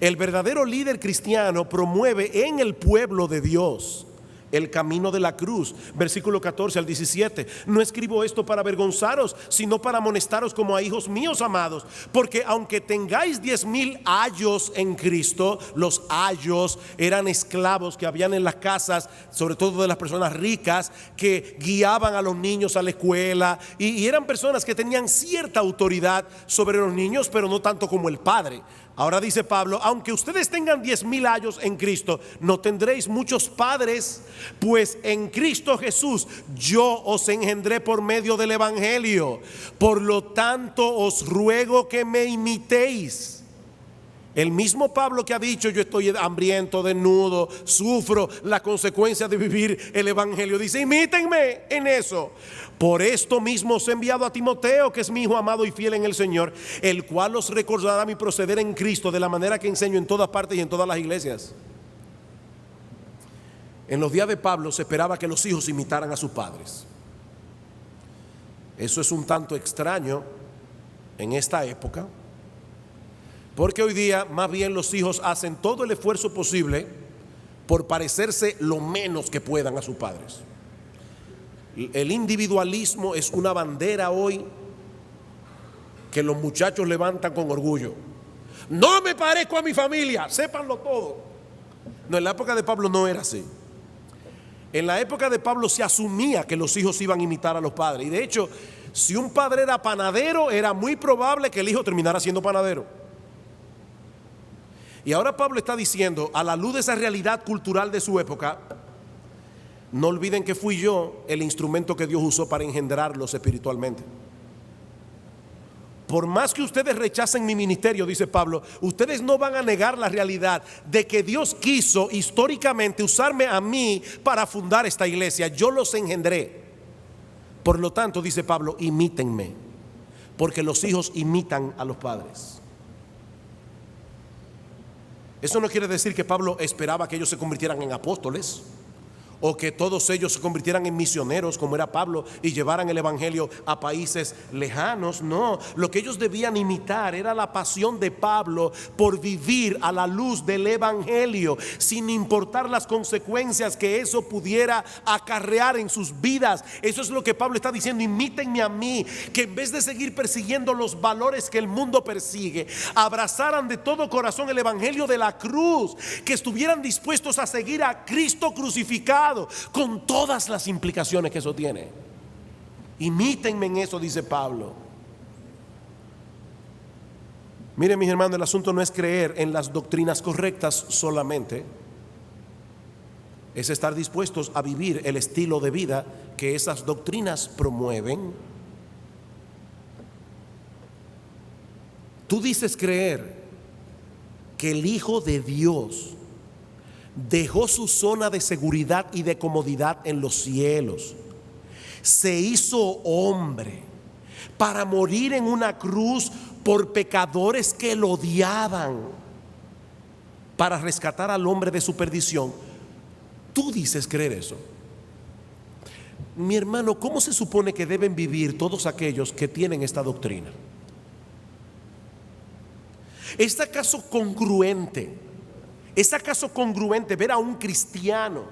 El verdadero líder cristiano promueve en el pueblo de Dios el camino de la cruz. Versículo 14 al 17. No escribo esto para avergonzaros, sino para amonestaros como a hijos míos amados. Porque aunque tengáis 10,000 ayos en Cristo, los ayos eran esclavos que habían en las casas, sobre todo de las personas ricas, que guiaban a los niños a la escuela, y eran personas que tenían cierta autoridad sobre los niños, pero no tanto como el padre. Ahora dice Pablo, aunque ustedes tengan 10,000 años en Cristo, no tendréis muchos padres, pues en Cristo Jesús yo os engendré por medio del Evangelio. Por lo tanto os ruego que me imitéis. El mismo Pablo que ha dicho, yo estoy hambriento, desnudo, sufro la consecuencia de vivir el Evangelio, dice, imítenme en eso. Por esto mismo os he enviado a Timoteo, que es mi hijo amado y fiel en el Señor, el cual os recordará mi proceder en Cristo de la manera que enseño en todas partes y en todas las iglesias. En los días de Pablo se esperaba que los hijos imitaran a sus padres. Eso es un tanto extraño en esta época, porque hoy día más bien los hijos hacen todo el esfuerzo posible por parecerse lo menos que puedan a sus padres. El individualismo es una bandera hoy que los muchachos levantan con orgullo. No me parezco a mi familia, sépanlo todo. No, en la época de Pablo no era así. En la época de Pablo se asumía que los hijos iban a imitar a los padres. Y de hecho, si un padre era panadero, era muy probable que el hijo terminara siendo panadero. Y ahora Pablo está diciendo, a la luz de esa realidad cultural de su época, no olviden que fui yo el instrumento que Dios usó para engendrarlos espiritualmente. Por más que ustedes rechacen mi ministerio, dice Pablo, ustedes no van a negar la realidad de que Dios quiso históricamente usarme a mí para fundar esta iglesia. Yo los engendré. Por lo tanto, dice Pablo, imítenme, porque los hijos imitan a los padres. Eso no quiere decir que Pablo esperaba que ellos se convirtieran en apóstoles o que todos ellos se convirtieran en misioneros como era Pablo y llevaran el evangelio a países lejanos. No, lo que ellos debían imitar era la pasión de Pablo por vivir a la luz del evangelio, sin importar las consecuencias que eso pudiera acarrear en sus vidas. Eso es lo que Pablo está diciendo, imítenme a mí, que en vez de seguir persiguiendo los valores que el mundo persigue, abrazaran de todo corazón el evangelio de la cruz, que estuvieran dispuestos a seguir a Cristo crucificado, con todas las implicaciones que eso tiene. Imítenme en eso, dice Pablo. Miren, mis hermanos, el asunto no es creer en las doctrinas correctas solamente, es estar dispuestos a vivir el estilo de vida que esas doctrinas promueven. Tú dices creer que el Hijo de Dios dejó su zona de seguridad y de comodidad en los cielos, se hizo hombre para morir en una cruz por pecadores que lo odiaban, para rescatar al hombre de su perdición. Tú dices creer eso. Mi hermano, ¿cómo se supone que deben vivir todos aquellos que tienen esta doctrina? ¿Es acaso congruente? ¿Es acaso congruente ver a un cristiano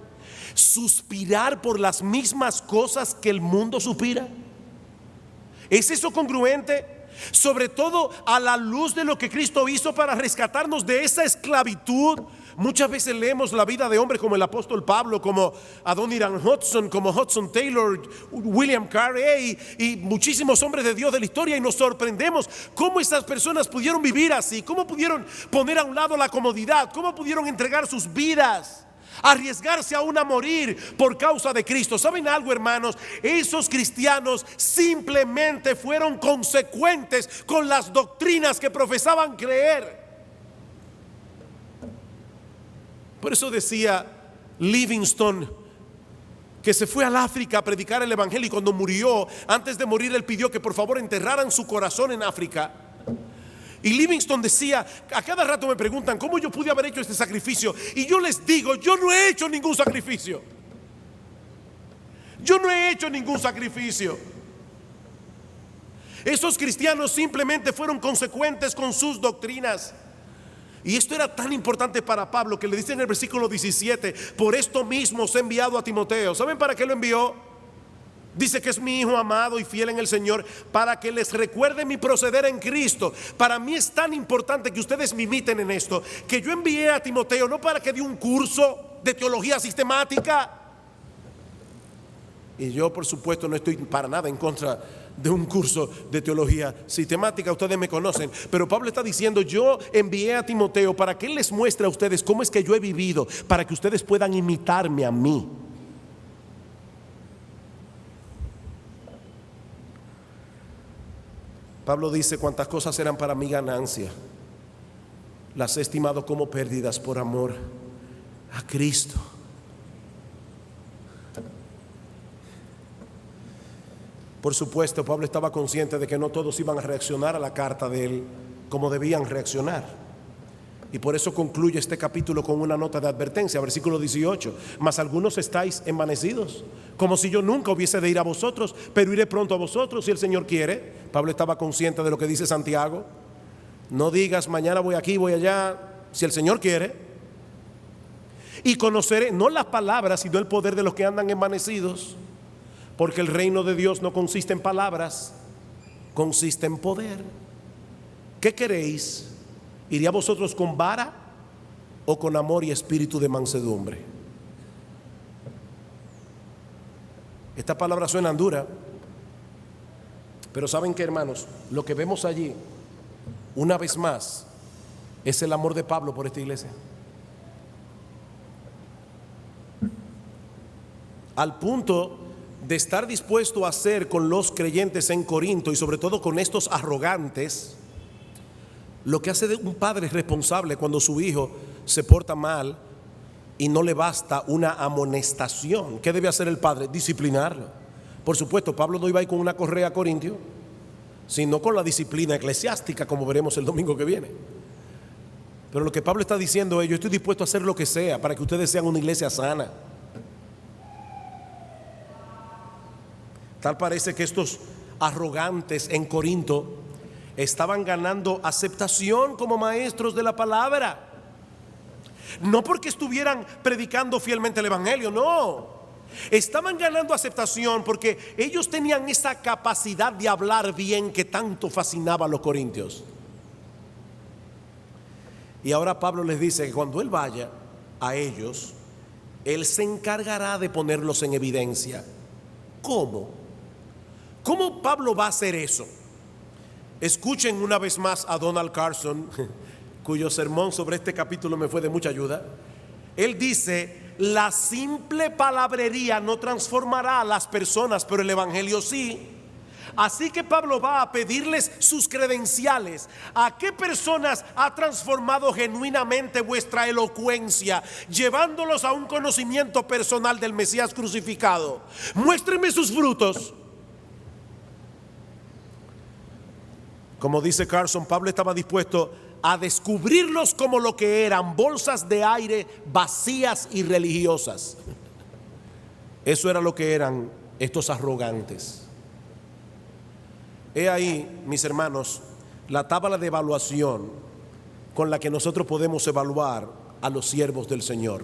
suspirar por las mismas cosas que el mundo suspira? ¿Es eso congruente? Sobre todo a la luz de lo que Cristo hizo para rescatarnos de esa esclavitud. Muchas veces leemos la vida de hombres como el apóstol Pablo, como Adoniram Hudson, como Hudson Taylor, William Carey y muchísimos hombres de Dios de la historia, y nos sorprendemos cómo esas personas pudieron vivir así, cómo pudieron poner a un lado la comodidad, cómo pudieron entregar sus vidas, arriesgarse aún a morir por causa de Cristo. ¿Saben algo, hermanos? Esos cristianos simplemente fueron consecuentes con las doctrinas que profesaban creer. Por eso decía Livingstone que se fue al África a predicar el evangelio, y cuando murió, antes de morir, él pidió que por favor enterraran su corazón en África. Y Livingstone decía, a cada rato me preguntan cómo yo pude haber hecho este sacrificio, y yo les digo, yo no he hecho ningún sacrificio. Yo no he hecho ningún sacrificio. Esos cristianos simplemente fueron consecuentes con sus doctrinas. Y esto era tan importante para Pablo que le dice en el versículo 17: por esto mismo os he enviado a Timoteo. ¿Saben para qué lo envió? Dice que es mi hijo amado y fiel en el Señor, para que les recuerde mi proceder en Cristo. Para mí es tan importante que ustedes me imiten en esto, que yo envié a Timoteo no para que dé un curso de teología sistemática. Y yo, por supuesto, no estoy para nada en contra de un curso de teología sistemática, ustedes me conocen. Pero Pablo está diciendo: yo envié a Timoteo para que él les muestre a ustedes cómo es que yo he vivido, para que ustedes puedan imitarme a mí. Pablo dice: cuantas cosas eran para mi ganancia, las he estimado como pérdidas por amor a Cristo. Por supuesto, Pablo estaba consciente de que no todos iban a reaccionar a la carta de él como debían reaccionar. Y por eso concluye este capítulo con una nota de advertencia, versículo 18: mas algunos estáis envanecidos, como si yo nunca hubiese de ir a vosotros, pero iré pronto a vosotros si el Señor quiere. Pablo estaba consciente de lo que dice Santiago: no digas mañana voy aquí, voy allá, si el Señor quiere. Y conoceré no las palabras, sino el poder de los que andan envanecidos, porque el reino de Dios no consiste en palabras, consiste en poder. ¿Qué queréis? ¿Iría vosotros con vara o con amor y espíritu de mansedumbre? Esta palabra suena dura, pero ¿saben qué, hermanos? Lo que vemos allí, una vez más, es el amor de Pablo por esta iglesia. Al punto de estar dispuesto a hacer con los creyentes en Corinto, y sobre todo con estos arrogantes, lo que hace de un padre responsable cuando su hijo se porta mal y no le basta una amonestación. ¿Qué debe hacer el padre? Disciplinarlo. Por supuesto, Pablo no iba a ir con una correa a Corintio, sino con la disciplina eclesiástica, como veremos el domingo que viene. Pero lo que Pablo está diciendo es: yo estoy dispuesto a hacer lo que sea para que ustedes sean una iglesia sana. Tal parece que estos arrogantes en Corinto estaban ganando aceptación como maestros de la palabra. No porque estuvieran predicando fielmente el evangelio, no. Estaban ganando aceptación porque ellos tenían esa capacidad de hablar bien que tanto fascinaba a los corintios. Y ahora Pablo les dice que cuando él vaya a ellos, él se encargará de ponerlos en evidencia. ¿Cómo? ¿Cómo Pablo va a hacer eso? Escuchen una vez más a Donald Carson, cuyo sermón sobre este capítulo me fue de mucha ayuda. Él dice: la simple palabrería no transformará a las personas, pero el evangelio sí. Así que Pablo va a pedirles sus credenciales. ¿A qué personas ha transformado genuinamente vuestra elocuencia, llevándolos a un conocimiento personal del Mesías crucificado? Muéstrenme sus frutos. Como dice Carson, Pablo estaba dispuesto a descubrirlos como lo que eran: bolsas de aire vacías y religiosas. Eso era lo que eran estos arrogantes. He ahí, mis hermanos, la tabla de evaluación con la que nosotros podemos evaluar a los siervos del Señor.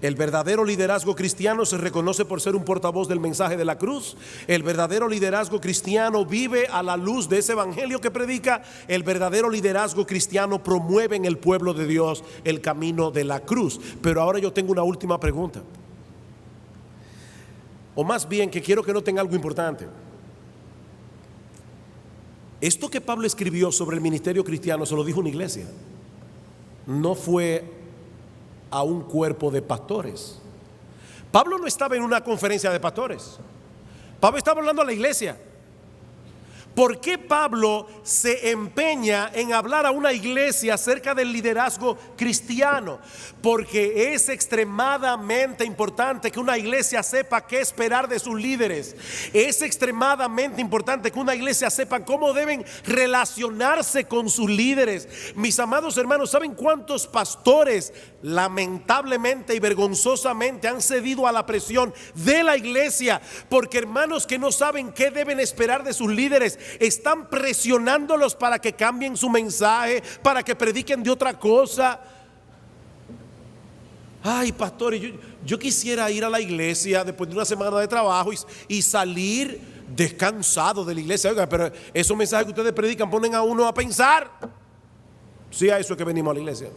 El verdadero liderazgo cristiano se reconoce por ser un portavoz del mensaje de la cruz. El verdadero liderazgo cristiano vive a la luz de ese evangelio que predica. El verdadero liderazgo cristiano promueve en el pueblo de Dios el camino de la cruz. Pero ahora yo tengo una última pregunta, o más bien que quiero que noten algo importante. Esto que Pablo escribió sobre el ministerio cristiano se lo dijo una iglesia, no fue a un cuerpo de pastores. Pablo no estaba en una conferencia de pastores. Pablo estaba hablando a la iglesia. ¿Por qué Pablo se empeña en hablar a una iglesia acerca del liderazgo cristiano? Porque es extremadamente importante que una iglesia sepa qué esperar de sus líderes. Es extremadamente importante que una iglesia sepa cómo deben relacionarse con sus líderes. Mis amados hermanos, ¿saben cuántos pastores lamentablemente y vergonzosamente han cedido a la presión de la iglesia? Porque hermanos que no saben qué deben esperar de sus líderes están presionándolos para que cambien su mensaje, para que prediquen de otra cosa. Ay, pastor, yo quisiera ir a la iglesia después de una semana de trabajo y salir descansado de la iglesia. Oiga, pero esos mensajes que ustedes predican ponen a uno a pensar. Sí, a eso es que venimos a la iglesia.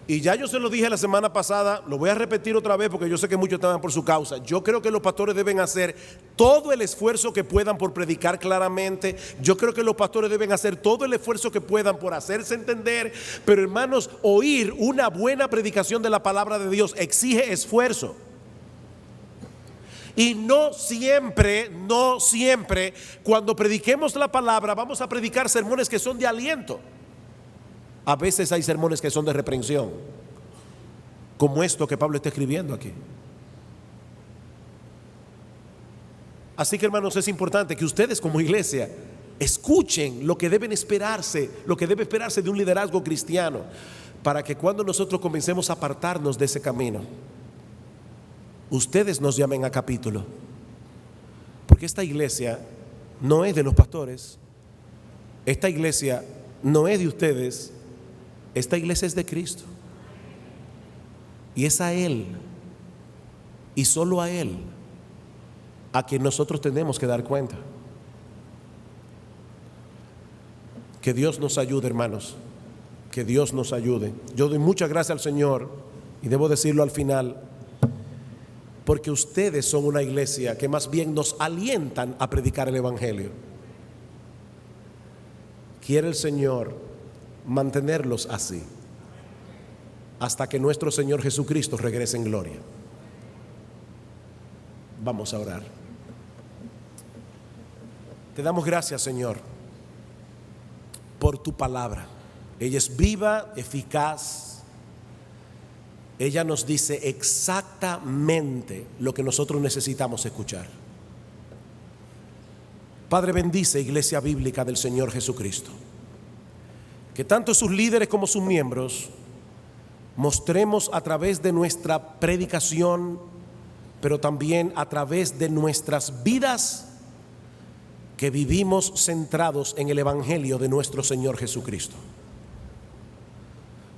Y ya yo se lo dije la semana pasada, lo voy a repetir otra vez porque yo sé que muchos estaban por su causa. Yo creo que los pastores deben hacer todo el esfuerzo que puedan por predicar claramente. Yo creo que los pastores deben hacer todo el esfuerzo que puedan por hacerse entender. Pero hermanos, oír una buena predicación de la palabra de Dios exige esfuerzo. Y no siempre, cuando prediquemos la palabra vamos a predicar sermones que son de aliento. A veces hay sermones que son de reprensión, como esto que Pablo está escribiendo aquí. Así que hermanos, es importante que ustedes como iglesia escuchen lo que deben esperarse, lo que debe esperarse de un liderazgo cristiano, para que cuando nosotros comencemos a apartarnos de ese camino, ustedes nos llamen a capítulo. Porque esta iglesia no es de los pastores, esta iglesia no es de ustedes. Esta iglesia es de Cristo y es a Él y solo a Él a quien nosotros tenemos que dar cuenta. Que Dios nos ayude, hermanos, que Dios nos ayude. Yo doy muchas gracias al Señor, y debo decirlo al final, porque ustedes son una iglesia que más bien nos alientan a predicar el Evangelio. Quiere el Señor mantenerlos así hasta que nuestro Señor Jesucristo regrese en gloria. Vamos a orar. Te damos gracias, Señor, por tu palabra. Ella es viva, eficaz. Ella nos dice exactamente lo que nosotros necesitamos escuchar. Padre, bendice Iglesia Bíblica del Señor Jesucristo. Que tanto sus líderes como sus miembros mostremos a través de nuestra predicación, pero también a través de nuestras vidas, que vivimos centrados en el Evangelio de nuestro Señor Jesucristo.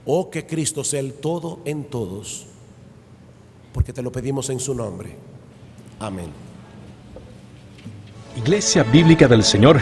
Oh, que Cristo sea el todo en todos, porque te lo pedimos en su nombre. Amén. Iglesia Bíblica del Señor